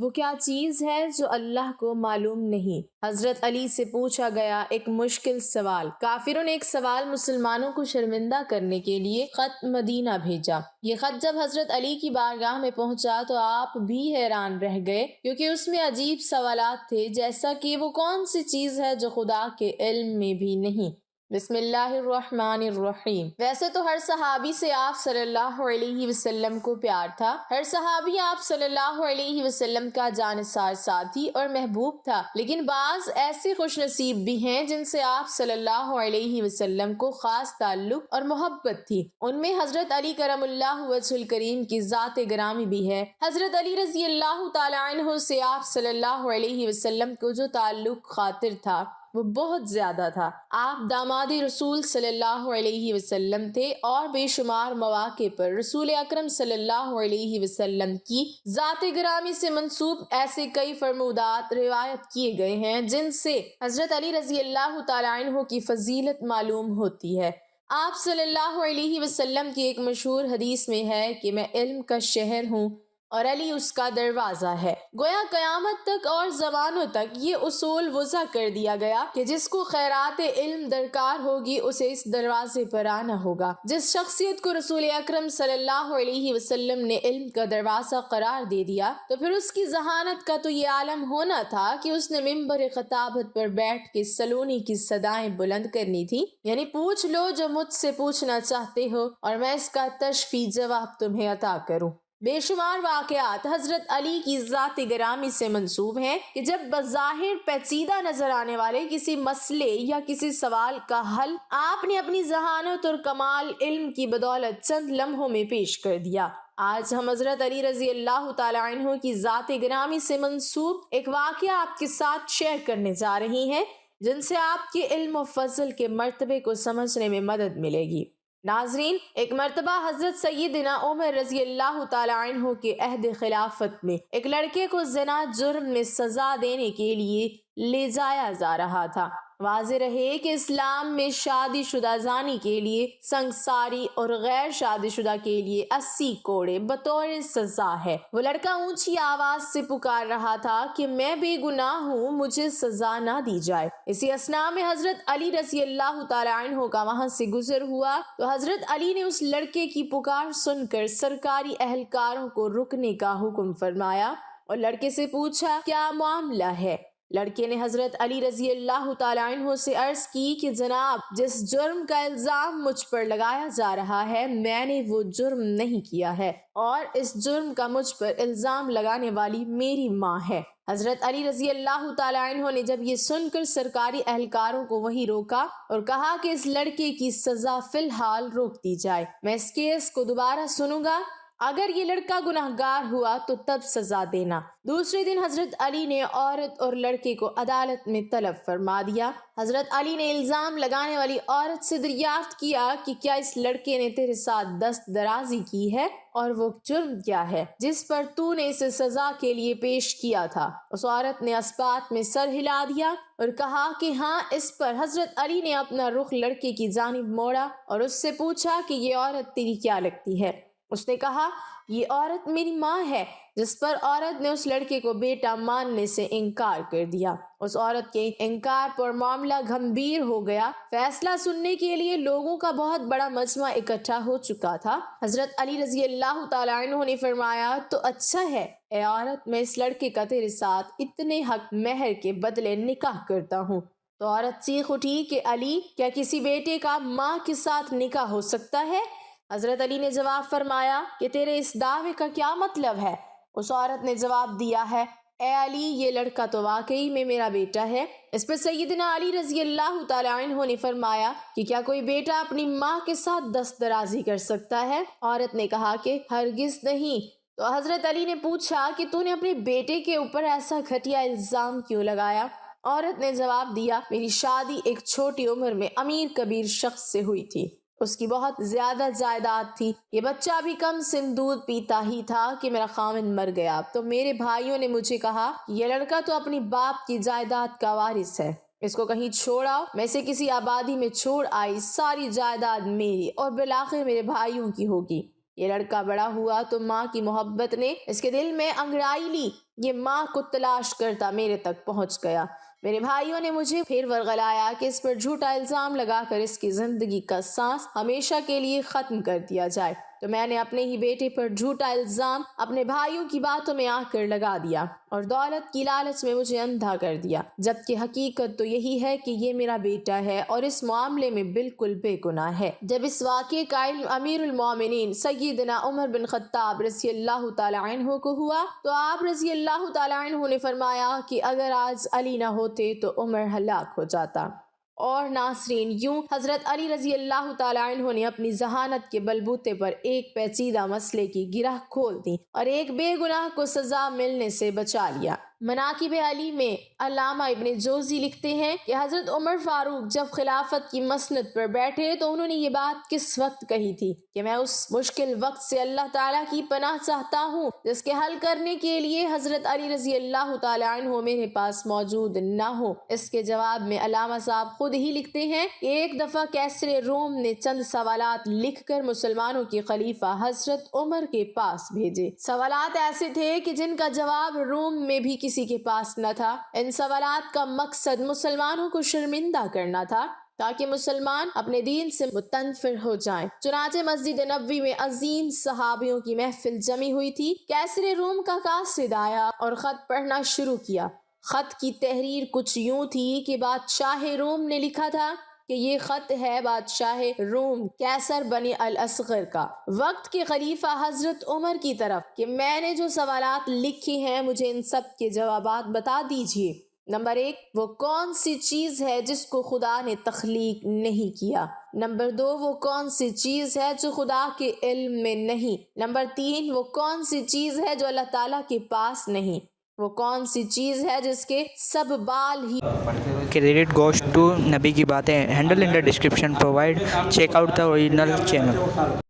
وہ کیا چیز ہے جو اللہ کو معلوم نہیں؟ حضرت علی سے پوچھا گیا ایک مشکل سوال۔ کافروں نے ایک سوال مسلمانوں کو شرمندہ کرنے کے لیے خط مدینہ بھیجا۔ یہ خط جب حضرت علی کی بارگاہ میں پہنچا تو آپ بھی حیران رہ گئے، کیونکہ اس میں عجیب سوالات تھے، جیسا کہ وہ کون سی چیز ہے جو خدا کے علم میں بھی نہیں۔ بسم اللہ الرحمن الرحیم۔ ویسے تو ہر صحابی سے آپ صلی اللہ علیہ وسلم کو پیار تھا، ہر صحابی آپ صلی اللہ علیہ وسلم کا جانثار ساتھی اور محبوب تھا، لیکن بعض ایسے خوش نصیب بھی ہیں جن سے آپ صلی اللہ علیہ وسلم کو خاص تعلق اور محبت تھی۔ ان میں حضرت علی کرم اللہ وجہ الکریم کی ذات گرامی بھی ہے۔ حضرت علی رضی اللہ تعالیٰ عنہ سے آپ صلی اللہ علیہ وسلم کو جو تعلق خاطر تھا وہ بہت زیادہ تھا۔ آپ داماد رسول صلی اللہ علیہ وسلم تھے اور بے شمار مواقع پر رسول اکرم صلی اللہ علیہ وسلم کی ذات گرامی سے منسوب ایسے کئی فرمودات روایت کیے گئے ہیں جن سے حضرت علی رضی اللہ تعالیٰ عنہ کی فضیلت معلوم ہوتی ہے۔ آپ صلی اللہ علیہ وسلم کی ایک مشہور حدیث میں ہے کہ میں علم کا شہر ہوں اور علی اس کا دروازہ ہے۔ گویا قیامت تک اور زمانوں تک یہ اصول وضع کر دیا گیا کہ جس کو خیرات علم درکار ہوگی اسے اس دروازے پر آنا ہوگا۔ جس شخصیت کو رسول اکرم صلی اللہ علیہ وسلم نے علم کا دروازہ قرار دے دیا تو پھر اس کی ذہانت کا تو یہ عالم ہونا تھا کہ اس نے ممبر خطابت پر بیٹھ کے سلونی کی صدائیں بلند کرنی تھی، یعنی پوچھ لو جو مجھ سے پوچھنا چاہتے ہو اور میں اس کا تشفی جواب تمہیں عطا کروں۔ بے شمار واقعات حضرت علی کی ذات گرامی سے منسوب ہیں کہ جب بظاہر پیچیدہ نظر آنے والے کسی مسئلے یا کسی سوال کا حل آپ نے اپنی ذہانت اور کمال علم کی بدولت چند لمحوں میں پیش کر دیا۔ آج ہم حضرت علی رضی اللہ تعالیٰ عنہ کی ذات گرامی سے منسوب ایک واقعہ آپ کے ساتھ شیئر کرنے جا رہی ہیں جن سے آپ کے علم و فضل کے مرتبے کو سمجھنے میں مدد ملے گی۔ ناظرین، ایک مرتبہ حضرت سیدنا عمر رضی اللہ تعالیٰ عنہ کے عہد خلافت میں ایک لڑکے کو زنا جرم میں سزا دینے کے لیے لے جایا جا رہا تھا۔ واضح رہے کہ اسلام میں شادی شدہ زانی کے لیے سنگساری اور غیر شادی شدہ کے لیے 80 کوڑے بطور سزا ہے۔ وہ لڑکا اونچی آواز سے پکار رہا تھا کہ میں بے گناہ ہوں، مجھے سزا نہ دی جائے۔ اسی اثناء میں حضرت علی رضی اللہ تعالیٰ عنہ کا وہاں سے گزر ہوا تو حضرت علی نے اس لڑکے کی پکار سن کر سرکاری اہلکاروں کو رکنے کا حکم فرمایا اور لڑکے سے پوچھا کیا معاملہ ہے۔ لڑکے نے حضرت علی رضی اللہ تعالیٰ عنہ سے عرض کی کہ جناب، جس جرم کا الزام مجھ پر لگایا جا رہا ہے میں نے وہ جرم نہیں کیا ہے اور اس جرم کا مجھ پر الزام لگانے والی میری ماں ہے۔ حضرت علی رضی اللہ تعالیٰ عنہ نے جب یہ سن کر سرکاری اہلکاروں کو وہیں روکا اور کہا کہ اس لڑکے کی سزا فی الحال روک دی جائے، میں اس کیس کو دوبارہ سنوں گا، اگر یہ لڑکا گناہگار ہوا تو تب سزا دینا۔ دوسرے دن حضرت علی نے عورت اور لڑکے کو عدالت میں طلب فرما دیا۔ حضرت علی نے الزام لگانے والی عورت سے دریافت کیا کہ کیا اس لڑکے نے تیرے ساتھ دست درازی کی ہے اور وہ جرم کیا ہے جس پر تو نے اسے سزا کے لیے پیش کیا تھا؟ اس عورت نے اثبات میں سر ہلا دیا اور کہا کہ ہاں۔ اس پر حضرت علی نے اپنا رخ لڑکے کی جانب موڑا اور اس سے پوچھا کہ یہ عورت تیری کیا لگتی ہے؟ اس نے کہا یہ عورت میری ماں ہے، جس پر عورت نے اس لڑکے کو بیٹا ماننے سے انکار کر دیا۔ اس عورت کے انکار پر معاملہ گھمبیر ہو گیا۔ فیصلہ سننے کے لیے لوگوں کا بہت بڑا مجمع اکٹھا ہو چکا تھا۔ حضرت علی رضی اللہ تعالیٰ عنہ نے فرمایا تو اچھا ہے اے عورت، میں اس لڑکے کا تیرے ساتھ اتنے حق مہر کے بدلے نکاح کرتا ہوں۔ تو عورت چیخ اٹھی کہ علی، کیا کسی بیٹے کا ماں کے ساتھ نکاح ہو سکتا ہے؟ حضرت علی نے جواب فرمایا کہ تیرے اس دعوے کا کیا مطلب ہے؟ اس عورت نے جواب دیا ہے اے علی، یہ لڑکا تو واقعی میں میرا بیٹا ہے۔ اس پر سیدنا علی رضی اللہ تعالیٰ عنہ نے فرمایا کہ کیا کوئی بیٹا اپنی ماں کے ساتھ دست درازی کر سکتا ہے؟ عورت نے کہا کہ ہرگز نہیں۔ تو حضرت علی نے پوچھا کہ تو نے اپنے بیٹے کے اوپر ایسا گھٹیا الزام کیوں لگایا؟ عورت نے جواب دیا میری شادی ایک چھوٹی عمر میں امیر کبیر شخص سے ہوئی تھی، اس کی بہت زیادہ جائیداد تھی، یہ بچہ بھی کم سن دودھ پیتا ہی تھا کہ میرا خاوند مر گیا، تو میرے بھائیوں نے مجھے کہا یہ لڑکا تو اپنی باپ کی جائیداد کا وارث ہے، اس کو کہیں چھوڑ آؤ۔ میں اسے کسی آبادی میں چھوڑ آئی، ساری جائیداد میری اور بالآخر میرے بھائیوں کی ہوگی۔ یہ لڑکا بڑا ہوا تو ماں کی محبت نے اس کے دل میں انگڑائی لی۔ یہ ماں کو تلاش کرتا میرے تک پہنچ گیا۔ میرے بھائیوں نے مجھے پھر ورغلایا کہ اس پر جھوٹا الزام لگا کر اس کی زندگی کا سانس ہمیشہ کے لیے ختم کر دیا جائے، تو میں نے اپنے ہی بیٹے پر جھوٹا الزام اپنے بھائیوں کی باتوں میں آ کر لگا دیا اور دولت کی لالچ میں مجھے اندھا کر دیا، جبکہ حقیقت تو یہی ہے کہ یہ میرا بیٹا ہے اور اس معاملے میں بالکل بے گناہ ہے۔ جب اس واقعے کا علم امیر المومنین سیدنا عمر بن خطاب رضی اللہ تعالی عنہ کو ہوا تو آپ رضی اللہ تعالی عنہ نے فرمایا کہ اگر آج علی نہ ہوتے تو عمر ہلاک ہو جاتا۔ اور ناصرین، یوں حضرت علی رضی اللہ تعالی عنہ نے اپنی ذہانت کے بلبوتے پر ایک پیچیدہ مسئلے کی گرہ کھول دی اور ایک بے گناہ کو سزا ملنے سے بچا لیا۔ مناقب علی میں علامہ ابن جوزی لکھتے ہیں کہ حضرت عمر فاروق جب خلافت کی مسند پر بیٹھے تو انہوں نے یہ بات کس وقت کہی تھی کہ میں اس مشکل وقت سے اللہ تعالیٰ کی پناہ چاہتا ہوں جس کے حل کرنے کے لیے حضرت علی رضی اللہ تعالی عنہ میرے پاس موجود نہ ہو۔ اس کے جواب میں علامہ صاحب خود ہی لکھتے ہیں کہ ایک دفعہ کیسر روم نے چند سوالات لکھ کر مسلمانوں کے خلیفہ حضرت عمر کے پاس بھیجے۔ سوالات ایسے تھے کہ جن کا جواب روم میں بھی کسی کے پاس نہ تھا۔ ان سوالات کا مقصد مسلمانوں کو شرمندہ کرنا تھا تاکہ مسلمان اپنے دین سے متنفر ہو جائیں۔ چنانچہ مسجد نبوی میں عظیم صحابیوں کی محفل جمی ہوئی تھی۔ کیسر روم کا قاصد آیا اور خط پڑھنا شروع کیا۔ خط کی تحریر کچھ یوں تھی کہ بادشاہ روم نے لکھا تھا کہ یہ خط ہے بادشاہ روم کیسر بنی الاصغر کا وقت کے خلیفہ حضرت عمر کی طرف کہ میں نے جو سوالات لکھے ہیں مجھے ان سب کے جوابات بتا دیجیے۔ نمبر 1، وہ کون سی چیز ہے جس کو خدا نے تخلیق نہیں کیا؟ نمبر 2، وہ کون سی چیز ہے جو خدا کے علم میں نہیں؟ نمبر 3، وہ کون سی چیز ہے جو اللہ تعالیٰ کے پاس نہیں؟ وہ کون سی چیز ہے جس کے سب بال ہی Credit goes to نبی کی باتیں. Handle in the description. Check out the original channel.